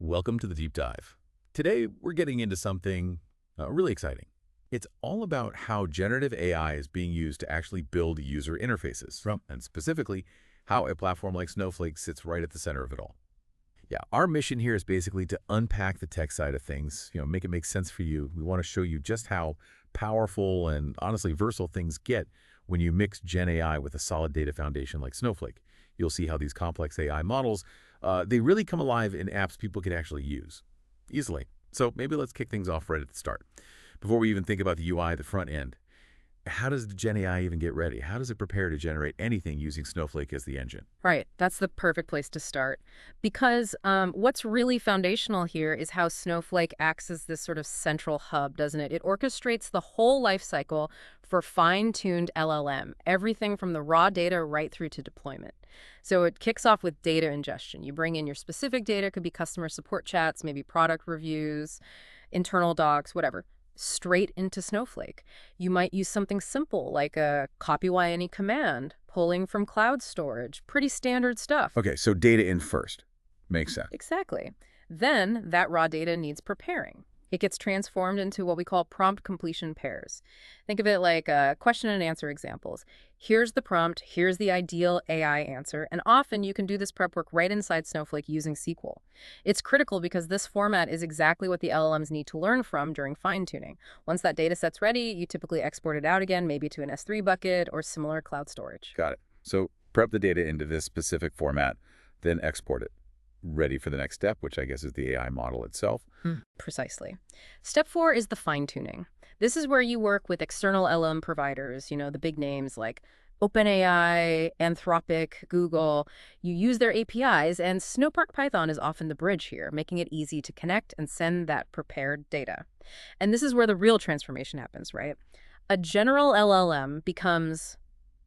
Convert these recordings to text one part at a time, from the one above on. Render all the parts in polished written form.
Welcome to the deep dive. Today, we're getting into something really exciting. It's all about how generative AI is being used to actually build user interfaces, and specifically, how a platform like Snowflake sits right at the center of it all. Yeah, our mission here is basically to unpack the tech side of things, make it make sense for you. We want to show you just how powerful and honestly versatile things get when you mix Gen AI with a solid data foundation like Snowflake. You'll see how these complex AI models, they really come alive in apps people can actually use easily. So maybe let's kick things off right at the start. Before we even think about the UI, the front end, how does Gen AI even get ready? How does it prepare to generate anything using Snowflake as the engine? Right. That's the perfect place to start. Because what's really foundational here is how Snowflake acts as this sort of central hub, doesn't it? It orchestrates the whole life cycle for fine-tuned LLM, everything from the raw data right through to deployment. So it kicks off with data ingestion. You bring in your specific data, could be customer support chats, maybe product reviews, internal docs, whatever, straight into Snowflake. You might use something simple like a copy command, pulling from cloud storage. Pretty standard stuff. Okay, so data in first. Makes sense. Exactly. Then that raw data needs preparing. It gets transformed into what we call prompt completion pairs. Think of it like question and answer examples. Here's the prompt, here's the ideal AI answer, and often you can do this prep work right inside Snowflake using SQL. It's critical because this format is exactly what the LLMs need to learn from during fine-tuning. Once that data set's ready, you typically export it out again, maybe to an S3 bucket or similar cloud storage. Got it. So prep the data into this specific format, then export it. Ready for the next step, which I guess is the AI model itself. Precisely. Step 4 is the fine-tuning. This is where you work with external LLM providers, the big names like OpenAI, Anthropic, Google. You use their APIs, and Snowpark Python is often the bridge here, making it easy to connect and send that prepared data. And this is where the real transformation happens, right? A general LLM becomes,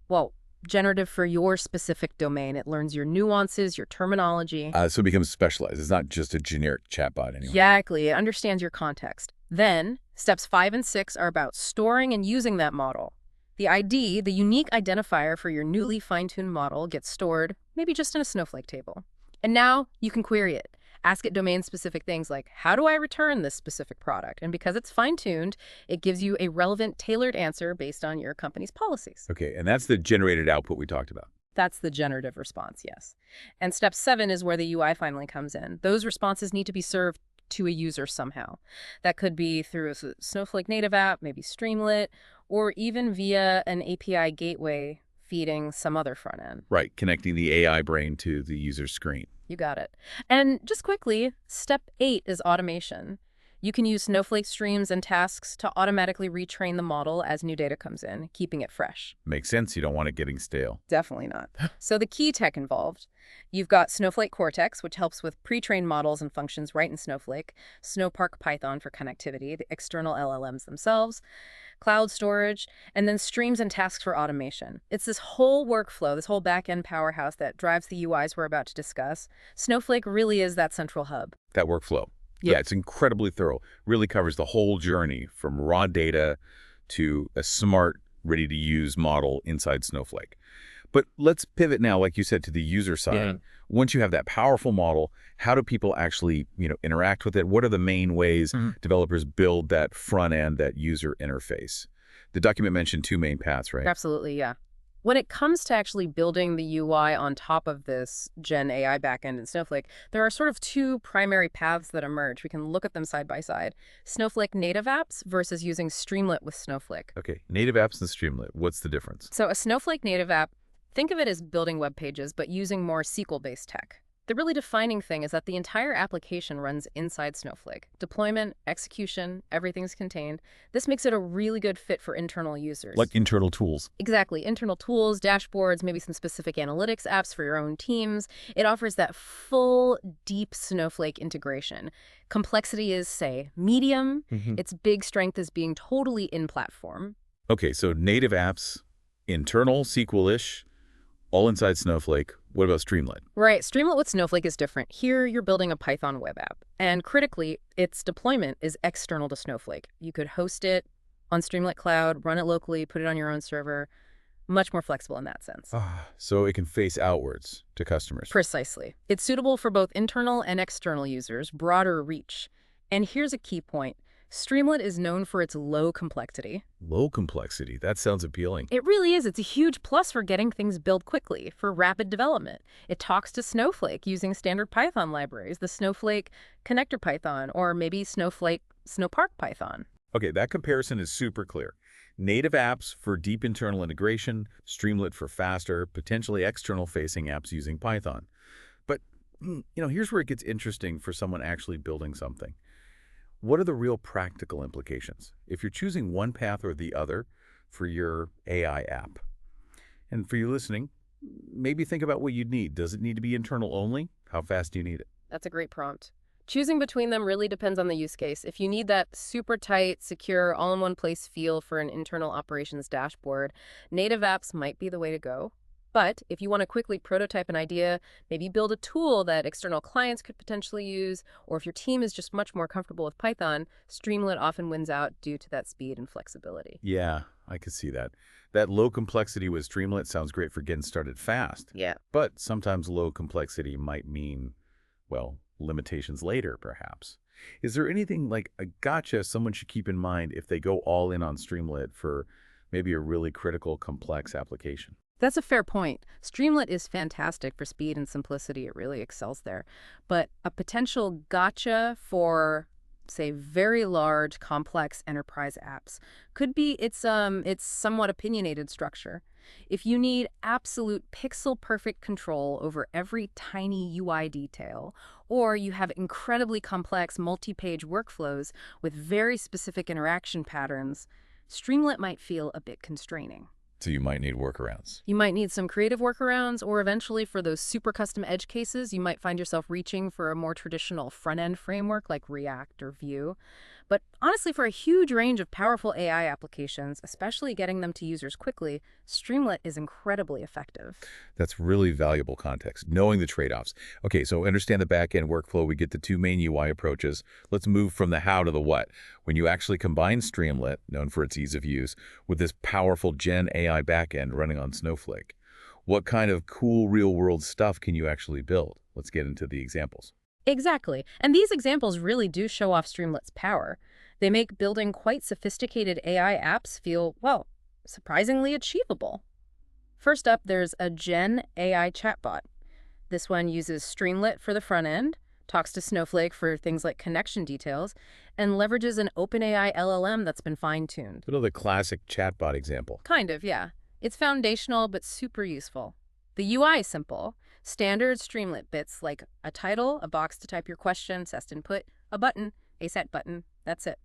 well, generative for your specific domain. It learns your nuances, your terminology. So it becomes specialized. It's not just a generic chatbot anymore. Exactly. It understands your context. Then, steps 5 and 6 are about storing and using that model. The ID, the unique identifier for your newly fine-tuned model, gets stored, maybe just in a Snowflake table. And now you can query it. Ask it domain-specific things like, how do I return this specific product? And because it's fine-tuned, it gives you a relevant, tailored answer based on your company's policies. Okay, and that's the generated output we talked about. That's the generative response, yes. And step 7 is where the UI finally comes in. Those responses need to be served to a user somehow. That could be through a Snowflake Native App, maybe Streamlit, or even via an API gateway feeding some other front end. Right, connecting the AI brain to the user's screen. You got it. And just quickly, step 8 is automation. You can use Snowflake streams and tasks to automatically retrain the model as new data comes in, keeping it fresh. Makes sense. You don't want it getting stale. Definitely not. So the key tech involved, you've got Snowflake Cortex, which helps with pre-trained models and functions right in Snowflake, Snowpark Python for connectivity, the external LLMs themselves, cloud storage, and then streams and tasks for automation. It's this whole workflow, this whole back-end powerhouse that drives the UIs we're about to discuss. Snowflake really is that central hub. That workflow. Yep. Yeah, it's incredibly thorough. Really covers the whole journey from raw data to a smart, ready-to-use model inside Snowflake. But let's pivot now, like you said, to the user side. Yeah. Once you have that powerful model, how do people actually, interact with it? What are the main ways developers build that front end, that user interface? The document mentioned 2 main paths, right? Absolutely, yeah. When it comes to actually building the UI on top of this Gen AI backend in Snowflake, there are sort of 2 primary paths that emerge. We can look at them side by side. Snowflake Native Apps versus using Streamlit with Snowflake. Okay, native apps and Streamlit. What's the difference? So a Snowflake Native App, think of it as building web pages, but using more SQL-based tech. The really defining thing is that the entire application runs inside Snowflake. Deployment, execution, everything's contained. This makes it a really good fit for internal users. Like internal tools. Exactly. Internal tools, dashboards, maybe some specific analytics apps for your own teams. It offers that full, deep Snowflake integration. Complexity is, say, medium. Its big strength is being totally in-platform. Okay, so native apps, internal, SQL-ish, all inside Snowflake. What about Streamlit? Right. Streamlit with Snowflake is different. Here, you're building a Python web app. And critically, its deployment is external to Snowflake. You could host it on Streamlit Cloud, run it locally, put it on your own server. Much more flexible in that sense. So it can face outwards to customers. Precisely. It's suitable for both internal and external users, broader reach. And here's a key point. Streamlit is known for its low complexity. Low complexity. That sounds appealing. It really is. It's a huge plus for getting things built quickly, for rapid development. It talks to Snowflake using standard Python libraries, the Snowflake Connector Python, or maybe Snowpark Python. Okay, that comparison is super clear. Native apps for deep internal integration, Streamlit for faster, potentially external-facing apps using Python. But, here's where it gets interesting for someone actually building something. What are the real practical implications if you're choosing one path or the other for your AI app? And for you listening, maybe think about what you'd need. Does it need to be internal only? How fast do you need it? That's a great prompt. Choosing between them really depends on the use case. If you need that super tight, secure, all-in-one-place feel for an internal operations dashboard, native apps might be the way to go. But if you want to quickly prototype an idea, maybe build a tool that external clients could potentially use, or if your team is just much more comfortable with Python, Streamlit often wins out due to that speed and flexibility. Yeah, I could see that. That low complexity with Streamlit sounds great for getting started fast. Yeah. But sometimes low complexity might mean, limitations later, perhaps. Is there anything like a gotcha someone should keep in mind if they go all in on Streamlit for maybe a really critical, complex application? That's a fair point. Streamlit is fantastic for speed and simplicity. It really excels there. But a potential gotcha for, say, very large, complex enterprise apps could be its somewhat opinionated structure. If you need absolute pixel-perfect control over every tiny UI detail, or you have incredibly complex multi-page workflows with very specific interaction patterns, Streamlit might feel a bit constraining. So you might need workarounds. You might need some creative workarounds, or eventually for those super custom edge cases, you might find yourself reaching for a more traditional front-end framework like React or Vue. But honestly, for a huge range of powerful AI applications, especially getting them to users quickly, Streamlit is incredibly effective. That's really valuable context, knowing the trade-offs. Okay, so understand the back-end workflow. We get the two main UI approaches. Let's move from the how to the what. When you actually combine Streamlit, known for its ease of use, with this powerful GenAI backend running on Snowflake, what kind of cool real-world stuff can you actually build? Let's get into the examples. Exactly. And these examples really do show off Streamlit's power. They make building quite sophisticated AI apps feel, surprisingly achievable. First up, there's a GenAI chatbot. This one uses Streamlit for the front end, talks to Snowflake for things like connection details, and leverages an OpenAI LLM that's been fine-tuned. Sort of the classic chatbot example. Kind of, yeah. It's foundational but super useful. The UI is simple. Standard Streamlit bits like a title, a box to type your question, test input, a button, a set button. That's it.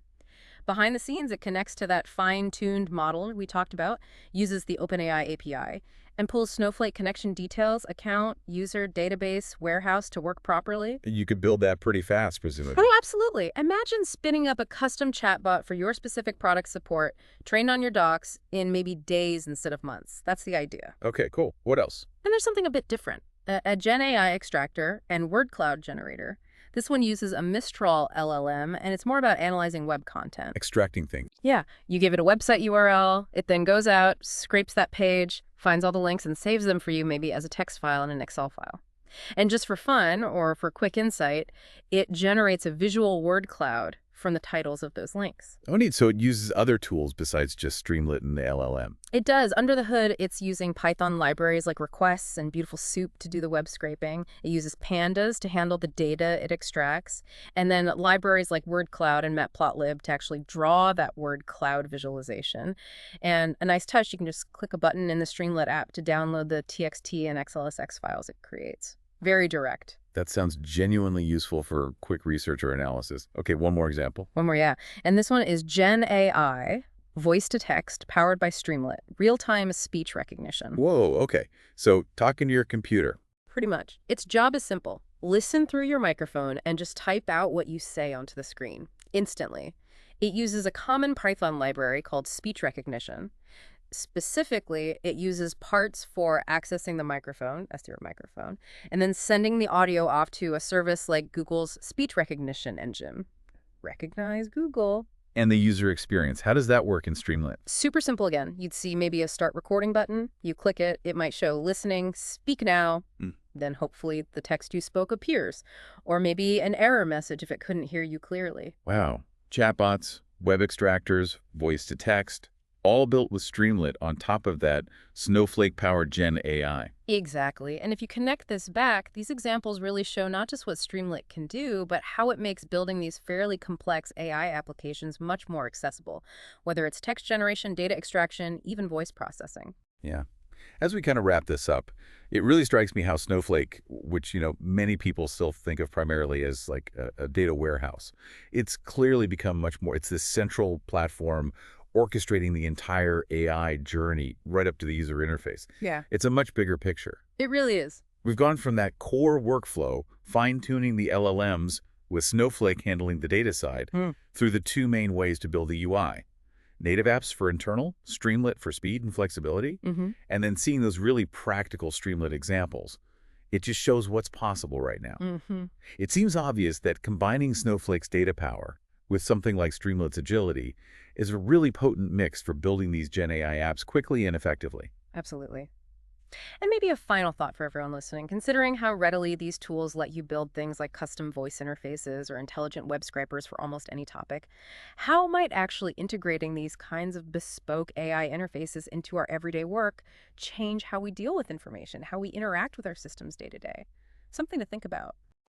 Behind the scenes, it connects to that fine-tuned model we talked about, uses the OpenAI API, and pulls Snowflake connection details, account, user, database, warehouse to work properly. You could build that pretty fast, presumably. Oh, absolutely. Imagine spinning up a custom chatbot for your specific product support, trained on your docs, in maybe days instead of months. That's the idea. Okay, cool. What else? And there's something a bit different. A GenAI extractor and word cloud generator. This one uses a Mistral LLM, and it's more about analyzing web content. Extracting things. Yeah, you give it a website URL, it then goes out, scrapes that page, finds all the links, and saves them for you maybe as a text file in an Excel file. And just for fun, or for quick insight, it generates a visual word cloud from the titles of those links. Oh, neat. So it uses other tools besides just Streamlit and the LLM. It does. Under the hood, it's using Python libraries like requests and Beautiful Soup to do the web scraping. It uses pandas to handle the data it extracts. And then libraries like word cloud and matplotlib to actually draw that word cloud visualization. And a nice touch, you can just click a button in the Streamlit app to download the TXT and XLSX files it creates. Very direct. That sounds genuinely useful for quick research or analysis. Okay, one more example. One more, yeah. And this one is GenAI, voice to text, powered by Streamlit, real-time speech recognition. Whoa, okay. So talking to your computer. Pretty much. Its job is simple. Listen through your microphone and just type out what you say onto the screen, instantly. It uses a common Python library called speech recognition. Specifically, it uses parts for accessing the microphone, that's your microphone, and then sending the audio off to a service like Google's speech recognition engine. Recognize Google. And the user experience, how does that work in Streamlit? Super simple again. You'd see maybe a start recording button. You click it. It might show listening, speak now. Then hopefully the text you spoke appears. Or maybe an error message if it couldn't hear you clearly. Wow. Chatbots, web extractors, voice to text, all built with Streamlit on top of that Snowflake-powered GenAI. Exactly. And if you connect this back, these examples really show not just what Streamlit can do, but how it makes building these fairly complex AI applications much more accessible, whether it's text generation, data extraction, even voice processing. Yeah. As we kind of wrap this up, it really strikes me how Snowflake, which, many people still think of primarily as like a data warehouse, it's clearly become much more. It's this central platform orchestrating the entire AI journey right up to the user interface. Yeah. It's a much bigger picture. It really is. We've gone from that core workflow, fine-tuning the LLMs with Snowflake handling the data side, through the two main ways to build the UI. Native apps for internal, Streamlit for speed and flexibility, and then seeing those really practical Streamlit examples. It just shows what's possible right now. It seems obvious that combining Snowflake's data power with something like Streamlit's agility is a really potent mix for building these GenAI apps quickly and effectively. Absolutely. And maybe a final thought for everyone listening, considering how readily these tools let you build things like custom voice interfaces or intelligent web scrapers for almost any topic, how might actually integrating these kinds of bespoke AI interfaces into our everyday work change how we deal with information, how we interact with our systems day to day? Something to think about.